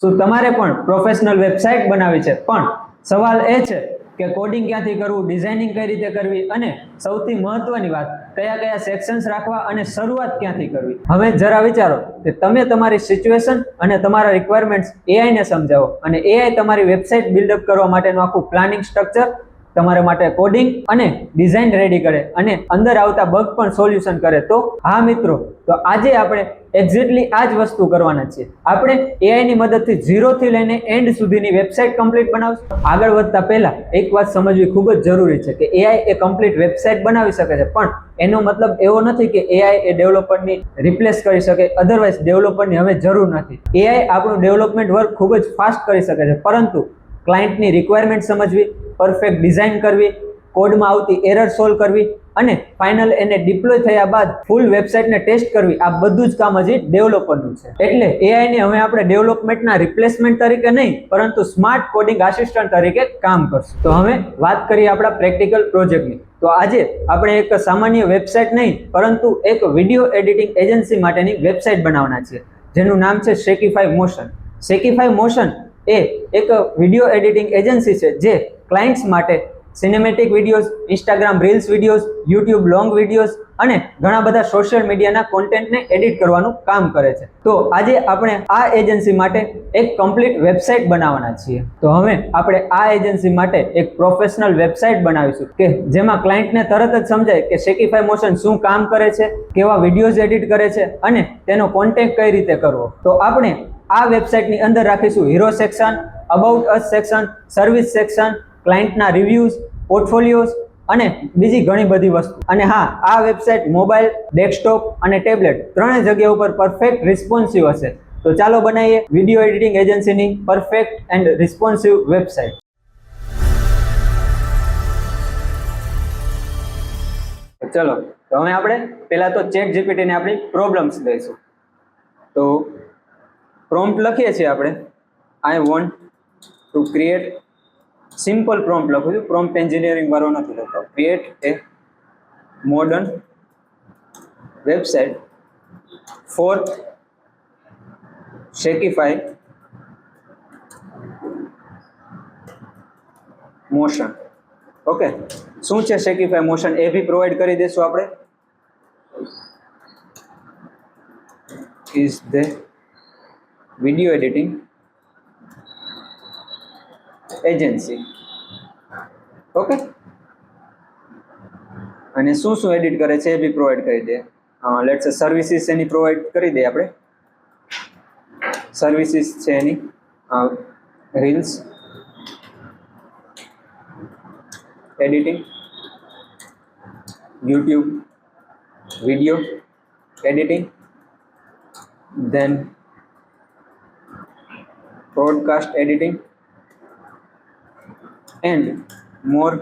શું તમારે પણ પ્રોફેશનલ વેબસાઇટ બનાવી છે, પણ સવાલ એ છે કે કોડિંગ ક્યાંથી કરવું, ડિઝાઇનિંગ કઈ રીતે કરવી અને સૌથી મહત્વની વાત કયા કયા સેક્શન્સ રાખવા અને શરૂઆત ક્યાંથી કરવી? હવે જરા વિચારો કે તમે તમારી સિચ્યુએશન અને તમારા રિક્વાયરમેન્ટ્સ એઆઈ ને સમજાવો અને એઆઈ તમારી વેબસાઇટ બિલ્ડઅપ કરવા માટેનું આખું પ્લાનિંગ સ્ટ્રક્ચર તમારા માટે કોડિંગ અને ડિઝાઇન રેડી કરે અને અંદર આવતા બગ પણ સોલ્યુશન કરે. તો હા મિત્રો, તો આજે આપણે એક્ઝેક્ટલી આ જ વસ્તુ કરવાના છીએ. આપણે એઆઈ ની મદદથી 0 થી લઈને એન્ડ સુધીની વેબસાઇટ કમ્પ્લીટ બનાવશું. આગળ વધતા પહેલા એક વાત સમજવી ખૂબ જ જરૂરી છે કે એઆઈ એ કમ્પ્લીટ વેબસાઇટ બનાવી શકે છે, પણ એનો મતલબ એવો નથી કે એઆઈ એ ડેવલપરની રિપ્લેસ કરી શકે. અધરવાઇઝ ડેવલપરની હવે જરૂર નથી. એઆઈ આપણું ડેવલપમેન્ટ વર્ક ખૂબ જ ફાસ્ટ કરી શકે છે, પરંતુ ક્લાયન્ટની રિક્વાયરમેન્ટ સમજવી, પરફેક્ટ ડિઝાઇન કરવી, કોડમાં આવતી એરર સોલ્વ કરવી અને ફાઇનલ એને ડિપ્લોય થયા બાદ ફૂલ વેબસાઇટને ટેસ્ટ કરવી, આ બધું જ કામ હજી ડેવલપરનું છે. એટલે એઆઈ ને હવે આપણે ડેવલપમેન્ટના રિપ્લેસમેન્ટ તરીકે નહીં, પરંતુ સ્માર્ટ કોડિંગ આસિસ્ટન્ટ તરીકે કામ કરશું. તો હવે વાત કરીએ આપણા પ્રેક્ટિકલ પ્રોજેક્ટની. તો આજે આપણે એક સામાન્ય વેબસાઇટ નહીં, પરંતુ એક વિડીયો એડિટિંગ એજન્સી માટેની વેબસાઇટ બનાવવાના છીએ, જેનું નામ છે શેકીફાઈ મોશન. શેકીફાઈ મોશન એ એક વિડીયો એડિટિંગ એજન્સી છે જે ક્લાયન્ટ્સ માટે cinematic videos, Instagram reels videos, YouTube long videos અને ઘણા બધા સોશિયલ મીડિયાના કોન્ટેન્ટને એડિટ કરવાનું કામ કરે છે. તો આજે આપણે આ એજન્સી માટે એક કમ્પ્લીટ વેબસાઇટ બનાવવાના છીએ. તો હવે આપણે આ એજન્સી માટે એક પ્રોફેશનલ વેબસાઇટ બનાવીશું કે જેમાં ક્લાયન્ટને તરત જ સમજાય કે શેકીફાઈ મોશન શું કામ કરે છે, કેવા વિડીયોઝ એડિટ કરે છે અને તેનો કોન્ટેન્ટ કઈ રીતે કરવો. તો આપણે આ વેબસાઇટની અંદર રાખીશું hero section, about us section, service section, ક્લાયન્ટના રિવ્યુઝ, પોર્ટફોલિયોઝ અને બીજી ઘણી બધી વસ્તુ. અને હા, આ વેબસાઇટ મોબાઈલ, ડેસ્કટોપ અને ટેબ્લેટ ત્રણેય જગ્યા ઉપર પરફેક્ટ રિસ્પોન્સિવ હશે. તો ચાલો બનાવીએ વિડીયો એડિટિંગ એજન્સીની પરફેક્ટ એન્ડ રિસ્પોન્સિવ વેબસાઇટ. ચલો, તો હવે આપણે પહેલા તો ચેટ જીપીટીને આપણી પ્રોબ્લેમ્સ દઈશું. તો પ્રોમ્પ્ટ લખીએ છીએ આપણે, I want to create, simple prompt લખું છું, પ્રોમ્પ્ટ એન્જિનિયરિંગ વાળો નથી લખતો. Create a modern website for Shakify motion. Okay, શું છે શેકીફાઈ મોશન એ બી પ્રોવાઈડ કરી દઈશું આપણે. Is the video editing agency. Okay, અને શું શું એડિટ કરે છે એ બી પ્રોવાઈડ કરી દે. લેટ્સ સે સર્વિસીસ એની પ્રોવાઈડ કરી દઈએ આપણે. સર્વિસીસ છે એની reels editing, YouTube video editing, then broadcast editing and more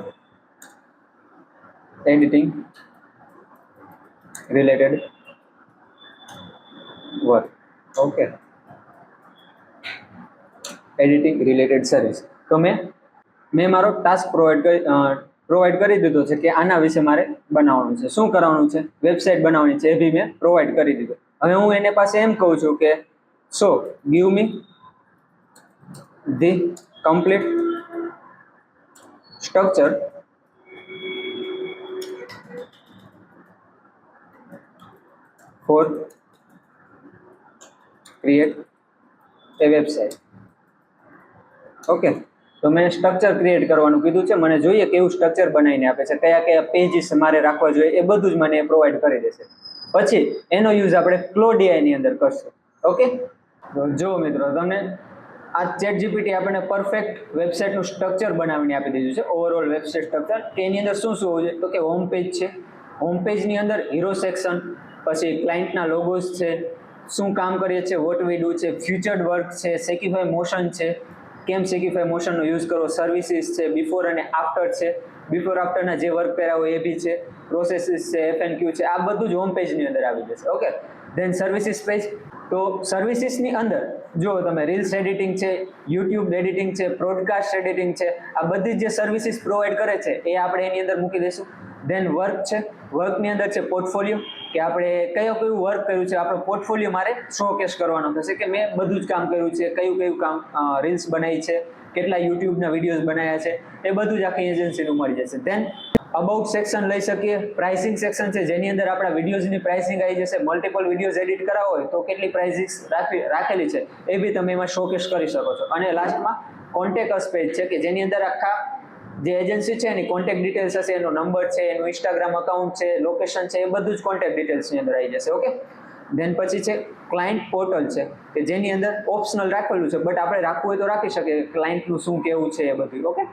editing related work. Okay, editing related service. તો મેં મારો ટાસ્ક પ્રોવાઈડ કરી દીધો છે કે આના વિશે મારે બનાવવાનું છે, શું કરવાનું છે, વેબસાઇટ બનાવવાની છે, એ બી મેં પ્રોવાઈડ કરી દીધું. હવે હું એને પાસે એમ કહું છું કે so give me the complete structure for create a website. Okay, તો મેં સ્ટ્રક્ચર ક્રિએટ કરવાનું કીધું છે. મને જોઈએ કેવું સ્ટ્રક્ચર બનાવીને આપે છે, કયા કયા પેજીસ મારે રાખવા જોઈએ, એ બધું જ મને પ્રોવાઈડ કરી દેશે. પછી એનો યુઝ આપણે ક્લોડ એઆઈ ની અંદર કરશું. ઓકે, તો જો મિત્રો, તમને આ ચેટ જીપીટી આપણને પરફેક્ટ વેબસાઇટનું સ્ટ્રક્ચર બનાવીને આપી દીધું છે, ઓવરઓલ વેબસાઇટ સ્ટ્રક્ચર. કે એની અંદર શું શું હોય છે, તો કે હોમ પેજ છે, હોમ પેજની અંદર હીરો સેક્શન, પછી ક્લાયન્ટના લોગોસ છે, શું કામ કરીએ છીએ, વોટ વી ડુ છે, ફ્યુચર્ડ વર્ક છે, શેકીફાઈ મોશન છે, કેમ શેકીફાઈ મોશનનો યુઝ કરો, સર્વિસીસ છે, બિફોર અને આફ્ટર છે, બિફોર આફ્ટરના જે વર્ક કર્યા હોય એ બી છે, પ્રોસેસીસ છે, FNQ છે, આ બધું જ હોમ પેજની અંદર આવી જશે. Okay, then services page. તો સર્વિસીસની અંદર જો તમે રીલ્સ એડિટિંગ છે, યુટ્યુબ એડિટિંગ છે, બ્રોડકાસ્ટ એડિટિંગ છે, આ બધી જે સર્વિસીસ પ્રોવાઈડ કરે છે એ આપણે એની અંદર મૂકી દઈશું. ધેન વર્ક છે, વર્કની અંદર છે પોર્ટફોલિયો, કે આપણે કયું વર્ક કર્યું છે આપણો પોર્ટફોલિયો મારે શોકેસ કરવાનો થશે કે મેં બધું જ કામ કર્યું છે, કયું કામ રીલ્સ બનાવી છે, કેટલા યુટ્યુબના વિડીયોઝ બનાવ્યા છે, એ બધું જ આખી એજન્સીનું મળી જશે. ધેન અબાઉટ સેક્શન લઈ શકીએ, પ્રાઇસિંગ સેક્શન છે જેની અંદર આપણા વિડીયોઝની પ્રાઇસિંગ આવી જશે, મલ્ટિપલ વિડીયોઝ એડિટ કરાવવા હોય તો કેટલી પ્રાઇસિસ રાખેલી છે એ બી તમે એમાં શોકેસ કરી શકો છો. અને લાસ્ટમાં કોન્ટેક્ટ અસ પેજ છે કે જેની અંદર આખા જે એજન્સી છે એની કોન્ટેક્ટ ડિટેલ્સ હશે, એનો નંબર છે, એનું ઇન્સ્ટાગ્રામ અકાઉન્ટ છે, લોકેશન છે, એ બધું જ કોન્ટેક્ટ ડિટેલ્સની અંદર આવી જશે. ઓકે, ધેન પછી છે ક્લાયન્ટ પોર્ટલ છે કે જેની અંદર ઓપ્શનલ રાખેલું છે, બટ આપણે રાખવું હોય તો રાખી શકીએ, ક્લાયન્ટનું શું કેવું છે એ બધું. ઓકે,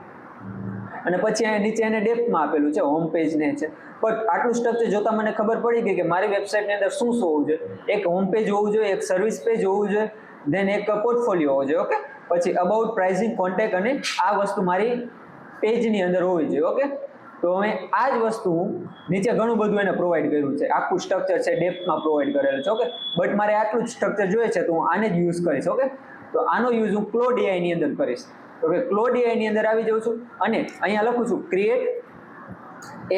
અને પછી અહીંયા નીચે એને ડેપ્થમાં આપેલું છે, હોમ પેજ ને છે. પણ આટલું સ્ટ્રક્ચર જોતા મને ખબર પડી ગઈ કે મારી વેબસાઇટની અંદર શું હોવું જોઈએ. એક હોમ પેજ હોવું જોઈએ, એક સર્વિસ પેજ હોવું જોઈએ, ધેન એક પોર્ટફોલિયો હોવો જોઈએ. ઓકે, પછી અબાઉટ પ્રાઇસિંગ, કોન્ટેક્ટ અને આ વસ્તુ મારી પેજની અંદર હોવી જોઈએ. ઓકે, તો હવે આ જ વસ્તુ હું નીચે ઘણું બધું એને પ્રોવાઈડ કર્યું છે, આખું સ્ટ્રક્ચર છે ડેપ્થમાં પ્રોવાઈડ કરેલું છે. ઓકે, બટ મારે આટલું જ સ્ટ્રક્ચર જોઈએ છે તો હું આને જ યુઝ કરીશ. ઓકે, તો આનો યુઝ હું ક્લોડ AI ની અંદર કરીશ. ઓકે, ક્લોડ AI ની અંદર આવી જાઉં છું અને અહીંયા લખું છું ક્રિએટ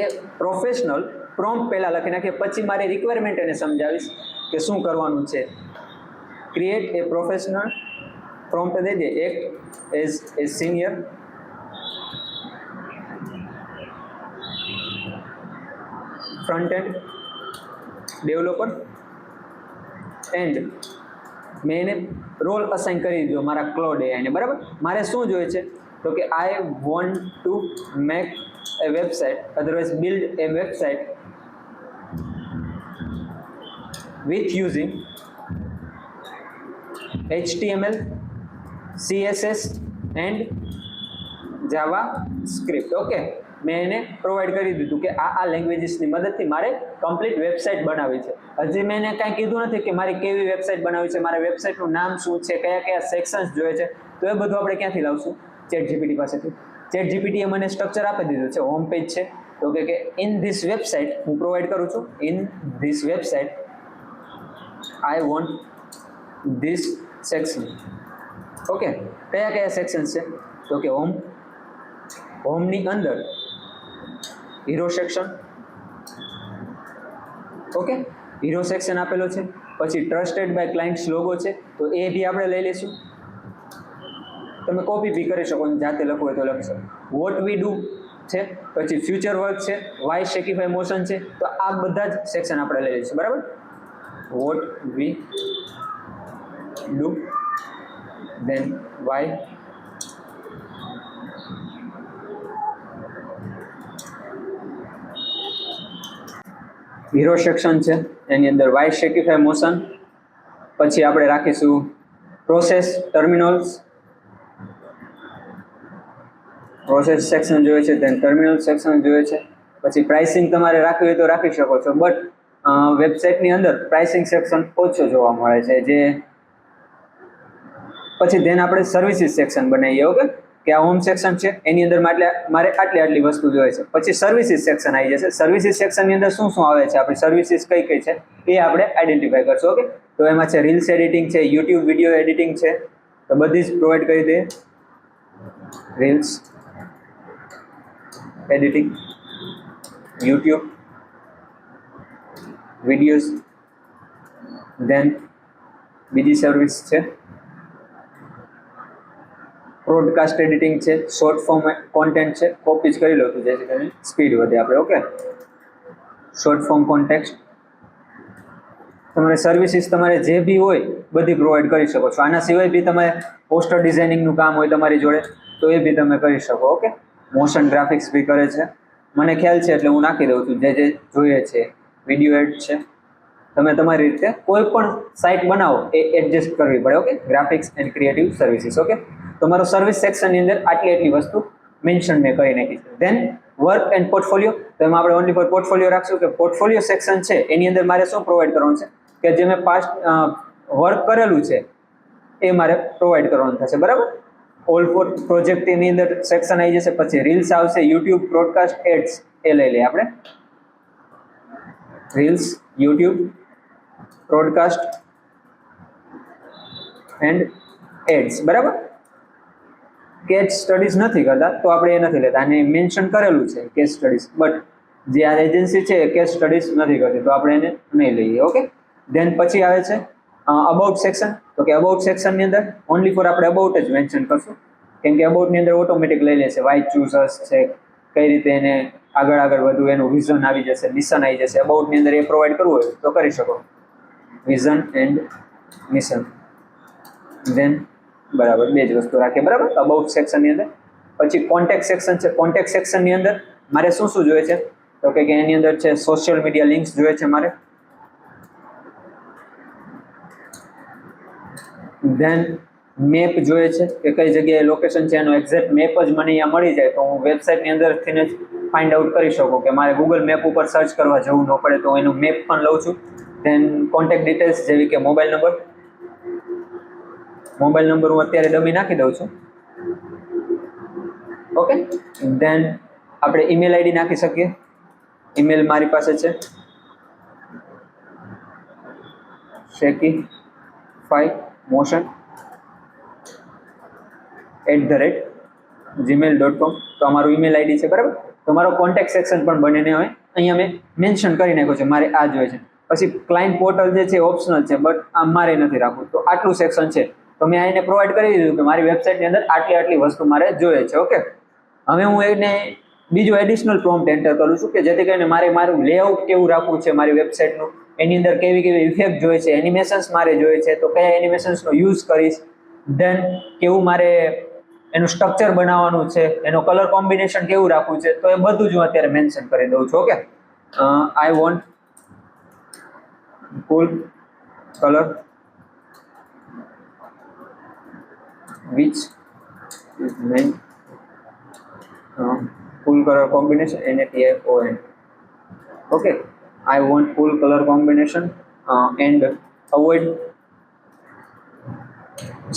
એ પ્રોફેશનલ પ્રોમ્પ્ટ પહેલા લખી નાખીએ, પછી મારે રિક્વાયરમેન્ટ એને સમજાવીશ કે શું કરવાનું છે. ક્રિએટ એ પ્રોફેશનલ પ્રોમ્પ્ટ દઈ દે, act as a senior front end developer and મેં એને રોલ અસાઇન કરી દીધો મારા ક્લોડ AI ને. બરાબર, મારે શું જોઈએ છે તો કે આઈ want to make A website, otherwise build A website with using HTML, CSS and JavaScript. Okay, મેં એને પ્રોવાઈડ કરી દીધું કે આ લેંગ્વેજીસની મદદથી મારે કમ્પ્લીટ વેબસાઇટ બનાવવી છે. હજી મેં એને કાંઈ કીધું નથી કે મારે કેવી વેબસાઇટ બનાવવી છે, મારે વેબસાઇટનું નામ શું છે, કયા કયા સેક્શન્સ જોઈએ છે, તો એ બધું આપણે ક્યાંથી લાવશું? ChatGPT પાસેથી. ChatGPT એ મને સ્ટ્રક્ચર આપી દીધું છે, હોમ પેજ છે તો કે ઇન ધીસ વેબસાઇટ હું પ્રોવાઈડ કરું છું, in this website I want this section. Okay, કયા કયા સેક્શન છે તો કે હોમની અંદર hero section. Okay, hero section આપેલો છે. પછી ટ્રસ્ટેડ બાય ક્લાયન્ટ્સ લોગો છે તો એ બી આપણે લઈ લઈશું. તમે કોપી બી કરી શકો, જાતે લખવું હોય તો લખી શકો. વોટ વી ડુ છે, પછી ફ્યુચર વર્ક છે, વાય શેકીફાઈ મોશન છે, તો આ બધા જ સેક્શન આપણે લઈ લઈશું. બરાબર, what we do, then why, hero section છે એની અંદર વાય શેકીફાઈ મોશન, પછી આપણે રાખીશું પ્રોસેસ ટર્મિનલ્સ, પ્રોસેસ સેક્શન જોઈએ છે, ધેન ટર્મિનલ સેક્શન જોઈએ છે. પછી પ્રાઇસિંગ તમારે રાખવી હોય તો રાખી શકો છો, બટ વેબસાઇટની અંદર પ્રાઇસિંગ સેક્શન ઓછો જોવા મળે છે. જે પછી ધેન આપણે સર્વિસીસ સેક્શન બનાવીએ. ઓકે, કે આ હોમ સેક્શન છે એની અંદર મારે આટલી વસ્તુ જોઈએ છે. પછી સર્વિસીસ સેક્શન આવી જશે. સર્વિસીસ સેક્શનની અંદર શું શું આવે છે, આપણી સર્વિસીસ કઈ કઈ છે એ આપણે આઈડેન્ટિફાઈ કરશું. ઓકે, તો એમાં છે રીલ્સ એડિટિંગ છે, યુટ્યુબ વિડીયો એડિટિંગ છે, તો બધી જ પ્રોવાઈડ કરી દે. Reels editing, YouTube videos, then બીજી સર્વિસ છે બ્રોડકાસ્ટ એડિટિંગ છે, શોર્ટ ફોર્મ કોન્ટેન્ટ છે. કોપી જ કરી લો તો જેથી કરીને સ્પીડ વધે આપણે. ઓકે, શોર્ટ ફોર્મ કોન્ટેક્ટ, તમારે સર્વિસીસ તમારે જે બી હોય બધી પ્રોવાઈડ કરી શકો છો. આના સિવાય બી તમે પોસ્ટર ડિઝાઇનિંગનું કામ હોય તમારી જોડે તો એ બી તમે કરી શકો. ઓકે, મોશન ગ્રાફિક્સ બી કરે છે, મને ખ્યાલ છે એટલે હું નાખી દઉં છું. જે જોઈએ છે, વિડીયો એડ છે, તમે તમારી રીતે કોઈ પણ સાઇટ બનાવો એ એડજસ્ટ કરવી પડે. Okay, graphics and creative services. Okay, તમારો સર્વિસ સેક્શનની અંદર આટલી વસ્તુ મેન્શન મેં કરી નાખી છે. ધેન વર્ક એન્ડ પોર્ટફોલિયો, તો એમાં આપણે ઓનલી ફોર પોર્ટફોલિયો રાખશું કે પોર્ટફોલિયો સેક્શન છે એની અંદર મારે શું પ્રોવાઈડ કરવાનું છે કે જે મેં પાસ્ટ વર્ક કરેલું છે એ મારે પ્રોવાઈડ કરવાનું થશે. બરાબર, ઓલ ફોર પ્રોજેક્ટ એની અંદર સેક્શન આવી જશે. પછી રીલ્સ આવશે, યુટ્યુબ, બ્રોડકાસ્ટ, એડ્સ એ લઈ લઈએ આપણે. Reels, YouTube, broadcast and ads. બરાબર, કેસ સ્ટડીઝ નથી કરતા તો આપણે એ નથી લેતા, અને મેન્શન કરેલું છે કેસ સ્ટડીઝ, બટ જે આ એજન્સી છે એ કેસ સ્ટડીઝ નથી કરતી, તો આપણે એને નહીં લઈએ. ઓકે, ધેન પછી આવે છે અબાઉટ સેક્શન. તો કે અબાઉટ સેક્શનની અંદર ઓનલી ફોર આપણે અબાઉટ જ મેન્શન કરશું, કેમ કે અબાઉટની અંદર ઓટોમેટિક લઈ લેશે વાય ચૂઝ અસ છે, કઈ રીતે એને આગળ વધવું, એનું વિઝન આવી જશે, મિશન આવી જશે. અબાઉટની અંદર એ પ્રોવાઈડ કરવું હોય તો કરી શકો, વિઝન એન્ડ મિશન. ધેન બરાબર, બે જ વસ્તુ રાખીએ. બરાબર, અબાઉટ સેક્શનની અંદર. પછી કોન્ટેક્ટ સેક્શન છે. કોન્ટેક્ટ સેક્શનની અંદર મારે શું શું જોઈએ છે? તો કે એની અંદર છે સોશિયલ મીડિયા લિંક્સ જોઈએ છે મારે. ધેન મેપ જોઈએ છે કે કઈ જગ્યાએ લોકેશન છે, એનો એક્ઝેક્ટ મેપ જ મને અહીંયા મળી જાય તો હું વેબસાઇટની અંદરથી જ ફાઇન્ડ આઉટ કરી શકું, કે મારે ગૂગલ મેપ ઉપર સર્ચ કરવા જવું ન પડે, તો એનું મેપ પણ લઉં છું. ધેન કોન્ટેક્ટ ડિટેલ્સ જેવી કે મોબાઈલ નંબર હું અત્યારે ડમી નાખી દઉં છું. ઓકે, ધેન આપણે ઈમેલ આઈડી નાખી શકીએ. ઈમેલ મારી પાસે છે shekifymotion@gmail.com. તો અમારું ઈમેલ આઈડી છે. બરાબર, તો મારો કોન્ટેક્ટ સેક્શન પણ બનીને હવે અહીંયા મેં મેન્શન કરી નાખ્યો છે, મારે આ જોઈએ છે. પછી ક્લાયન્ટ પોર્ટલ જે છે ઓપ્શનલ છે, બટ આ મારે નથી રાખવું, તો આટલું સેક્શન છે. તો મેં આને પ્રોવાઈડ કરી દીધું કે મારી વેબસાઇટની અંદર આટલી વસ્તુ મારે જોઈએ છે. ઓકે, હવે હું એને બીજું એડિશનલ પ્રોમ્પ્ટ એન્ટર કરું છું કે જેથી કરીને મારું લેઆઉટ કેવું રાખવું છે મારી વેબસાઇટનું, એની અંદર કેવી ઇફેક્ટ જોઈએ છે, એનિમેશન્સ મારે જોઈએ છે તો કયા એનિમેશન્સનો યુઝ કરીશ. ધેન કેવું મારે એનું સ્ટ્રક્ચર બનાવવાનું છે, એનો કલર કોમ્બિનેશન કેવું રાખવું છે, તો એ બધું જ હું અત્યારે મેન્શન કરી દઉં છું. Okay, I want full colour which is meant full color combination NATION. Okay, I want full color combination and avoid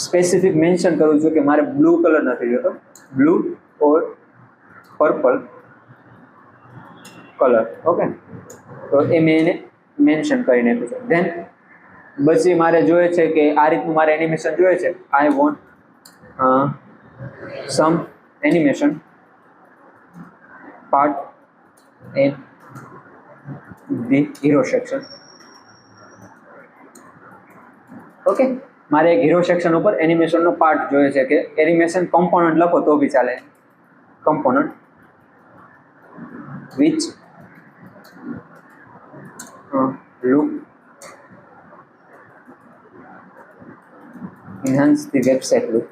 specific mention કરું છું કે મારે બ્લુ કલર નથી જોતો, blue or purple colour. Okay, તો એ મેં એને મેન્શન કરી નાખ્યું છે. ધેન પછી મારે જોઈએ છે કે આ રીતનું મારે એનિમેશન જોઈએ છે. I want some animation part in the hero section. Okay, મારે એક હીરો સેક્શન ઉપર એનિમેશનનો પાર્ટ જોઈએ છે, કે એનિમેશન કમ્પોનન્ટ લખો તો બી ચાલે. Component which look enhance the website look.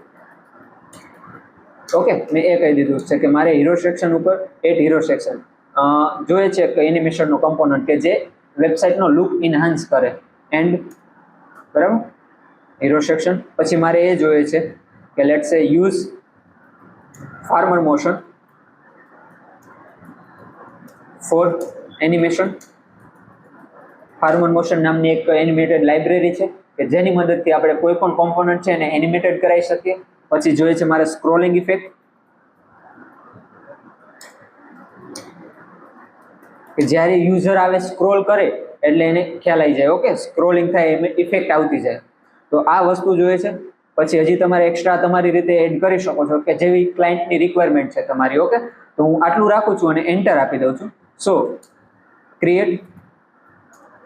Okay, મેં એ કહી દીધું છે કે મારે હીરો સેક્શન ઉપર હીરો સેક્શન જોઈએ છે કે એનિમેશનનો કમ્પોનન્ટ કે જે વેબસાઇટનો લુક ઇન્હાન્સ કરે. એન્ડ બરાબર, હીરો સેક્શન. પછી મારે એ જોઈએ છે કે let's say use Framer Motion for animation. Framer Motion નામની એક એનિમેટેડ લાઇબ્રેરી છે કે જેની મદદથી આપણે કોઈ પણ કોમ્પોનન્ટ છે એને એનિમેટેડ કરાવી શકીએ. પછી જોઈએ છે મારે સ્ક્રોલિંગ ઇફેક્ટ, કે જ્યારે યુઝર આવે સ્ક્રોલ કરે એટલે એને ખ્યાલ આવી જાય. ઓકે, સ્ક્રોલિંગ થાય એમ ઇફેક્ટ આવતી જાય, તો આ વસ્તુ જોઈએ છે. પછી હજી તમારે એક્સ્ટ્રા તમારી રીતે એડ કરી શકો છો કે જેવી ક્લાયન્ટની રિક્વાયરમેન્ટ છે તમારી. ઓકે, તો હું આટલું રાખું છું અને એન્ટર આપી દઉં છું. So create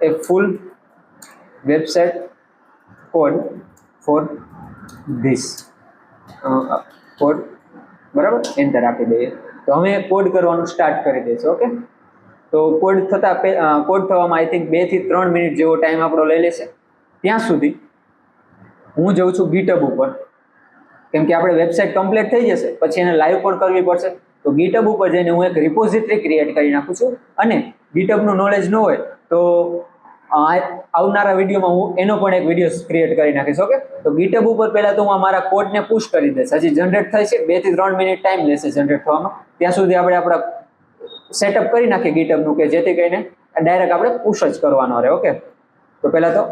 a full website code for this code. બરાબર, એન્ટર આપી દઈએ તો હવે કોડ કરવાનું સ્ટાર્ટ કરી દઈશું. ઓકે, તો કોડ થવામાં આઈ થિંક 2 થી 3 મિનિટ જેવો ટાઈમ આપણો લઈ લેશે. ત્યાં સુધી હું જઉં છું ગીટહબ ઉપર, કેમ કે આપણે વેબસાઇટ કમ્પ્લીટ થઈ જશે પછી એને લાઈવ પણ કરવી પડશે. તો ગીટહબ ઉપર જઈને હું એક રિપોઝિટરી ક્રિએટ કરી નાખું છું. અને ગીટહબનું નોલેજ ન હોય તો આવનારા વિડીયોમાં હું એનો પણ એક વિડીયો ક્રિએટ કરી નાખીશ. ઓકે, તો ગીટહબ ઉપર પહેલા તો હું મારા કોડને પુશ કરી દઈશ. હજી જનરેટ થાય છે, 2 થી 3 મિનિટ ટાઈમ લેશે જનરેટ થવામાં. ત્યાં સુધી આપણે આપણા સેટઅપ કરી નાખીએ ગીટહબનું, કે જેથી કરીને ડાયરેક્ટ આપણે પુશ જ કરવાનો રહે. ઓકે, તો પહેલા તો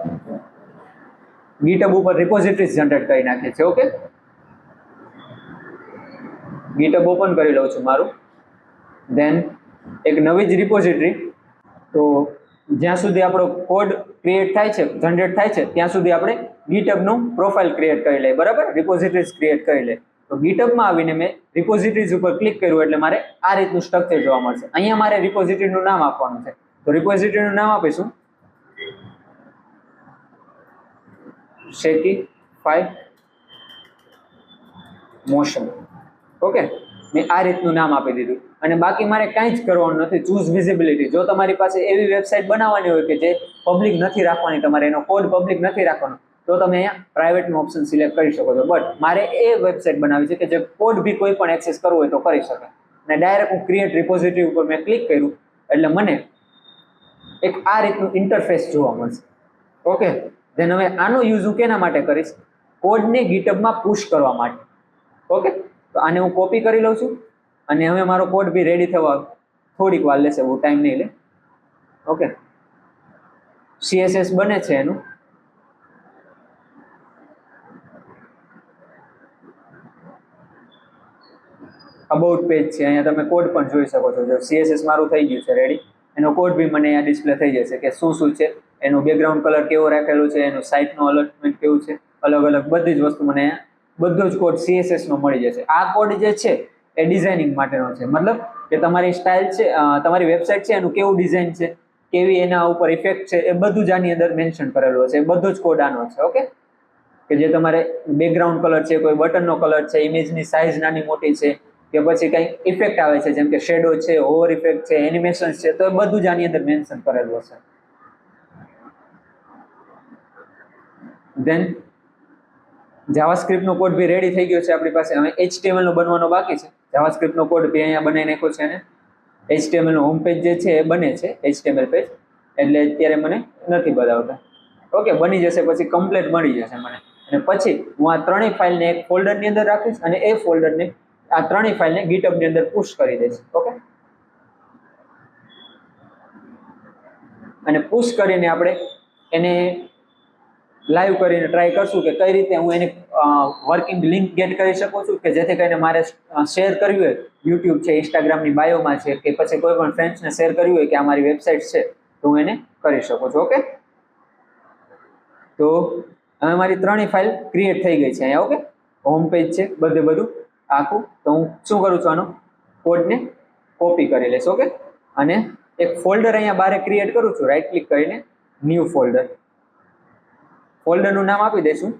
ગીટહબ ઉપર રિપોઝિટરીઝ જનરેટ કરી નાખીએ છીએ. ઓકે, ગીટહબ ઓપન કરી લઉં છું મારું. ધેન એક નવી જ રિપોઝિટરી, તો જ્યાં સુધી આપણો કોડ ક્રિએટ થાય છે, જનરેટ થાય છે, ત્યાં સુધી આપણે ગીટહબનું પ્રોફાઇલ ક્રિએટ કરી લઈએ. બરાબર, રિપોઝિટરીઝ ક્રિએટ કરી લઈએ. તો ગીટહબમાં આવીને મેં રિપોઝિટરીઝ ઉપર ક્લિક કર્યું એટલે મારે આ રીતનું સ્ટ્રક્ચર જોવા મળશે. અહીંયા મારે રિપોઝિટરીનું નામ આપવાનું છે. તો રિપોઝિટરીનું નામ આપીશું શેકીફાઈ મોશન. ઓકે, મેં આ રીતનું નામ આપી દીધું અને બાકી મારે કાંઈ જ કરવાનું નથી. Choose visibility. જો તમારી પાસે એવી વેબસાઇટ બનાવવાની હોય કે જે પબ્લિક નથી રાખવાની, તમારે એનો કોડ પબ્લિક નથી રાખવાનો, તો તમે અહીંયા પ્રાઇવેટનો ઓપ્શન સિલેક્ટ કરી શકો છો. બટ મારે એ વેબસાઇટ બનાવી છે કે જે કોડ બી કોઈ પણ એક્સેસ કરવો હોય તો કરી શકે. અને ડાયરેક્ટ હું ક્રિએટ રિપોઝિટરી ઉપર મેં ક્લિક કર્યું એટલે મને એક આ રીતનું ઇન્ટરફેસ જોવા મળશે. ઓકે, ધેન હવે આનો યુઝ હું કેના માટે કરીશ? કોડને ગીટહબમાં પુશ કરવા માટે. ઓકે, તો આને હું કોપી કરી લઉં છું અને હવે મારો કોડ બી રેડી થવા થોડીક વાર લેશે, બહુ ટાઈમ નહીં લે. ઓકે, CSS બને છે એનું. અબાઉટ પેજ છે, અહીંયા તમે કોડ પણ જોઈ શકો છો. જો CSS મારું થઈ ગયું છે રેડી, એનો કોડ બી મને અહીંયા ડિસ્પ્લે થઈ જશે કે શું શું છે, એનું બેકગ્રાઉન્ડ કલર કેવો રાખેલું છે, એનું સાઇટનું અલાઇનમેન્ટ કેવું છે, અલગ અલગ બધી જ વસ્તુ મને અહીંયા બધો જ કોડ CSS નો મળી જશે. આ કોડ જે છે એ ડિઝાઇનિંગ માટેનો છે, મતલબ કે તમારી સ્ટાઇલ છે, તમારી વેબસાઇટ છે એનું કેવું ડિઝાઇન છે, કેવી એના ઉપર ઇફેક્ટ છે, એ બધું જ આની અંદર મેન્શન કરેલું હશે. એ બધો જ કોડ આનો છે. ઓકે, કે જે તમારે બેકગ્રાઉન્ડ કલર છે, કોઈ બટનનો કલર છે, ઇમેજની સાઇઝ નાની મોટી છે, કે પછી કંઈ ઇફેક્ટ આવે છે જેમ કે શેડો છે, ઓવર ઇફેક્ટ છે, એનિમેશન્સ છે, તો એ બધું જ આની અંદર મેન્શન કરેલું હશે. ધેન જાવાસ્ક્રિપ્ટનો કોડ બી રેડી થઈ ગયો છે આપણી પાસે. હવે HTML નો બનવાનો બાકી છે. જાવાસ્ક્રિપ્ટનો કોડ બી અહીંયા બનાવી નાખ્યો છે અને HTML નો હોમ પેજ જે છે એ બને છે, HTML પેજ, એટલે અત્યારે મને નથી બતાવતા. ઓકે, બની જશે પછી કમ્પ્લીટ મળી જશે મને. અને પછી હું આ ત્રણેય ફાઇલને એક ફોલ્ડરની અંદર રાખીશ અને એ ફોલ્ડરને આ ત્રણેય ફાઇલને ગીટહબની અંદર પુશ કરી દઈશ. ઓકે, અને પુશ કરીને આપણે એને લાઈવ કરીને ટ્રાય કરશું કે કઈ રીતે હું એની વર્કિંગ લિંક ગેટ કરી શકું છું, કે જેથી કરીને મારે શેર કરવી હોય યુટ્યુબ છે, ઇન્સ્ટાગ્રામની બાયોમાં છે, કે પછી કોઈ પણ ફ્રેન્ડ્સને શેર કરવી હોય કે આ મારી વેબસાઇટ છે, તો હું એને કરી શકું છું. ઓકે, તો હવે મારી ત્રણેય ફાઇલ ક્રિએટ થઈ ગઈ છે અહીંયા. ઓકે, હોમ પેજ છે, બધું આખું. તો હું શું કરું છું, આનો કોડને કોપી કરી લઈશ. ઓકે, અને એક ફોલ્ડર અહીંયા બારે ક્રિએટ કરું છું, રાઈટ ક્લિક કરીને ન્યૂ ફોલ્ડર. ફોલ્ડરનું નામ આપી દઈશું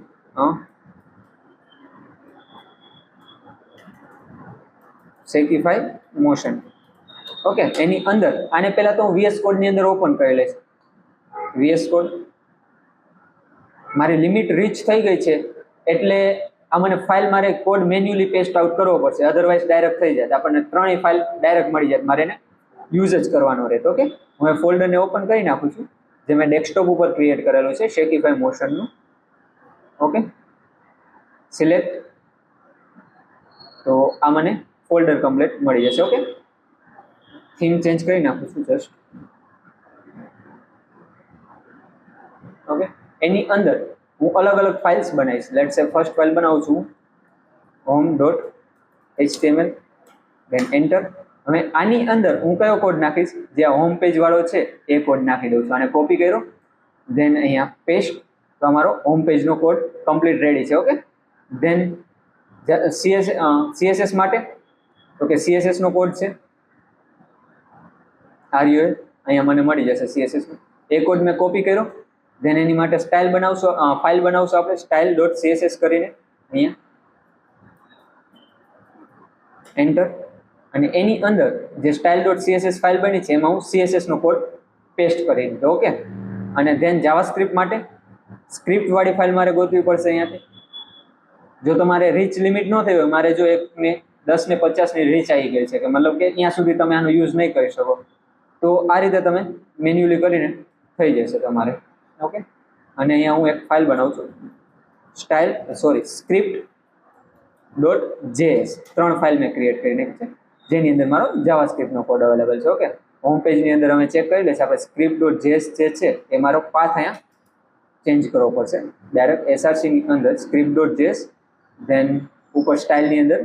શેકીફાઈ મોશન. ઓકે, એની અંદર આને પહેલા તો હું VS કોડની અંદર ઓપન કરી લઈશ. VS કોડ મારી લિમિટ રીચ થઈ ગઈ છે એટલે આ મને ફાઇલ મારે કોડ મેન્યુઅલી પેસ્ટ આઉટ કરવો પડશે, અધરવાઇઝ ડાયરેક્ટ થઈ જાય. આપણને ત્રણેય ફાઇલ ડાયરેક્ટ મળી જાય, મારે એને યુઝ જ કરવાનો રહે. ઓકે, હું ફોલ્ડરને ઓપન કરી નાખું છું જે મેં ડેસ્કટોપ ઉપર ક્રિએટ કરેલું છે, શેકીફાઈ મોશનનું. ઓકે, સિલેક્ટ, તો આ મને ફોલ્ડર કમ્પ્લીટ મળી જશે. ઓકે, થીમ ચેન્જ કરી નાખું છું જસ્ટ. ઓકે, એની અંદર હું અલગ અલગ ફાઇલ્સ બનાવીશ. લેટ્સ સે ફર્સ્ટ ફાઇલ બનાવું છું home.html, ધેન એન્ટર. હવે આની અંદર હું કયો કોડ નાખીશ? જે હોમ પેજ વાળો છે એ કોડ નાખી દઉં છું. આને કોપી કર્યો, ધેન અહીંયા પેસ્ટ. તો અમારો હોમ પેજનો કોડ કમ્પ્લીટ રેડી છે. ઓકે, ધેન CSS માટે તો કે CSS નો કોડ છે RUL, અહીંયા મને મળી જશે CSS નો. એ કોડ મેં કોપી કર્યો. ધેન એની માટે સ્ટાઇલ બનાવશો, ફાઇલ બનાવશો આપણે style.css કરીને અહીંયા એન્ટર. અને એની અંદર જે style.css ફાઇલ બની છે એમાં હું CSS નો કોડ પેસ્ટ કરી દીધો. ઓકે, અને ધેન જાવાસ્ક્રિપ્ટ માટે સ્ક્રિપ્ટ વાળી ફાઇલ મારે ગોતવી પડશે અહીંયાથી. જો તમારે રીચ લિમિટ ન થઈ હોય, મારે જો 1 ને 10 ને 50 ની રીચ આવી ગઈ છે, કે મતલબ કે ત્યાં સુધી તમે આનો યુઝ નહીં કરી શકો, તો આ રીતે તમે મેન્યુઅલી કરીને થઈ જશે તમારે. ઓકે, અને અહીંયા હું એક ફાઇલ બનાવું છું script.js. 3 ફાઇલ મેં ક્રિએટ કરી નાખી છે જેની અંદર મારો જાવાસ્ક્રિપ્ટનો કોડ અવેલેબલ છે. ઓકે, હોમ પેજની અંદર અમે ચેક કરી લઈશું. આપણે script.js જે છે એ મારો પાથ અહીંયા ચેન્જ કરવો પડશે. ડાયરેક્ટ src ની અંદર script.js, ધેન ઉપર સ્ટાઇલની અંદર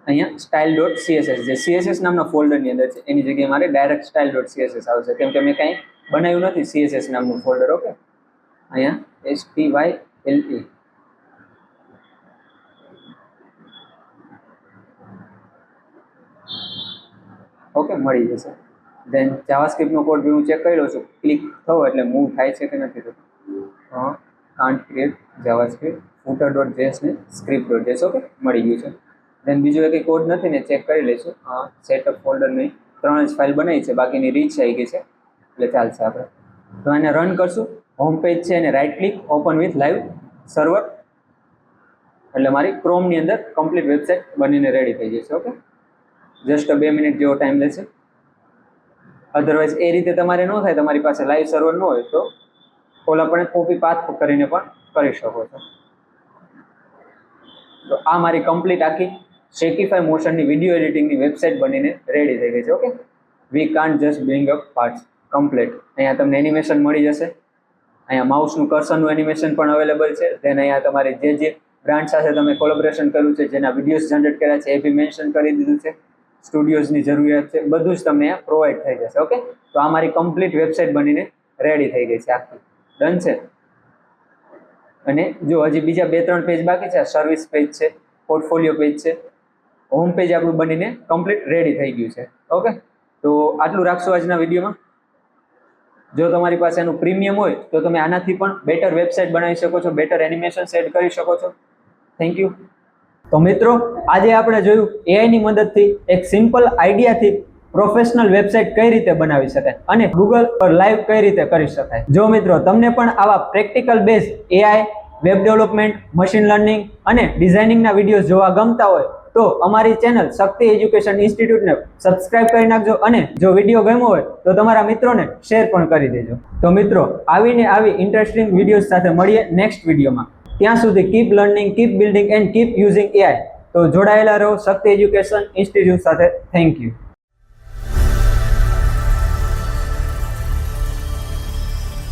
અહીંયા style.css જે CSS નામના ફોલ્ડરની અંદર છે એની જગ્યાએ મારે ડાયરેક્ટ style.css આવશે, કેમ કે મેં કાંઈ બનાવ્યું નથી CSS નામનું ફોલ્ડર. ઓકે, અહીંયા STYLE ઓકે, મળી જશે. દેન જાવાસ્ક્રિપ્ટનો કોડ બી હું ચેક કરી લઉં છું. ક્લિક થવો એટલે મૂવ થાય છે કે નથી થતું. કાન્ટ ક્રિએટ જાવાસ્ક્રિપ્ટ footer.js ને script.js. ઓકે, મળી ગયું છે. દેન બીજું એક કોડ નથી ને ચેક કરી લઈશું. સેટઅપ ફોલ્ડર નહીં, 3 જ ફાઇલ બનાવી છે, બાકીની રીચ આવી ગઈ છે એટલે ચાલશે આપણે. તો એને રન કરશું. હોમ પેજ છે એને right click open with live server એટલે મારી ક્રોમની અંદર કમ્પ્લીટ વેબસાઇટ બનીને રેડી થઈ જશે. ઓકે, જસ્ટ 2 મિનિટ જેવો ટાઈમ લેશે. અધરવાઇઝ એ રીતે તમારે ન થાય, તમારી પાસે લાઈવ સર્વર ન હોય તો ઓલા પણ કોપી પાથ કરીને પણ કરી શકો છો. તો આ મારી કમ્પ્લીટ આખી શેકીફાઈ મોશનની વિડીયો એડિટિંગની વેબસાઇટ બનીને રેડી થઈ ગઈ છે. Okay, we can't just bring up parts complete. અહીંયા તમને એનિમેશન મળી જશે. અહીંયા માઉસનું કર્સરનું એનિમેશન પણ અવેલેબલ છે. દેન અહીંયા તમારે જે બ્રાન્ડ સાથે તમે કોલેબોરેશન કર્યું છે, જેના વિડીયોઝ જનરેટ કર્યા છે, એ બી મેન્શન કરી દીધું છે. સ્ટુડિયોઝની જરૂરિયાત છે, બધું જ તમને અહીંયા પ્રોવાઈડ થઈ જશે. ઓકે, તો આ મારી કમ્પ્લીટ વેબસાઇટ બનીને રેડી થઈ ગઈ છે આખી. ડન છે. અને જો હજી બીજા 2-3 પેજ બાકી છે. સર્વિસ પેજ છે, પોર્ટફોલિયો પેજ છે, હોમ પેજ આપણું બનીને કમ્પ્લીટ રેડી થઈ ગયું છે. ઓકે, તો આટલું રાખશું આજના વિડીયોમાં. જો તમારી પાસે એનું પ્રીમિયમ હોય તો તમે આનાથી પણ બેટર વેબસાઇટ બનાવી શકો છો, બેટર એનિમેશન સેટ કરી શકો છો. Thank you. તો મિત્રો, આજે આપણે જોયું એઆઈની મદદથી એક સિમ્પલ આઈડિયાથી પ્રોફેશનલ વેબસાઇટ કઈ રીતે બનાવી શકાય અને ગૂગલ પર લાઈવ કઈ રીતે કરી શકાય. જો મિત્રો તમને પણ આવા practical base AI, web development, machine learning અને ડિઝાઇનિંગના વિડીયોઝ જોવા ગમતા હોય તો અમારી ચેનલ શક્તિ એજ્યુકેશન ઇન્સ્ટિટ્યૂટને સબસ્ક્રાઇબ કરી નાખજો અને જો વિડીયો ગમ્યો હોય તો તમારા મિત્રોને શેર પણ કરી દેજો. તો મિત્રો, આવી ઇન્ટરેસ્ટિંગ વિડીયોઝ સાથે મળીએ નેક્સ્ટ વિડીયોમાં. ત્યાં સુધી keep learning, keep building and keep using AI. તો જોડાયેલા રહો શક્તિ એજ્યુકેશન ઇન્સ્ટિટ્યૂટ સાથે. Thank you.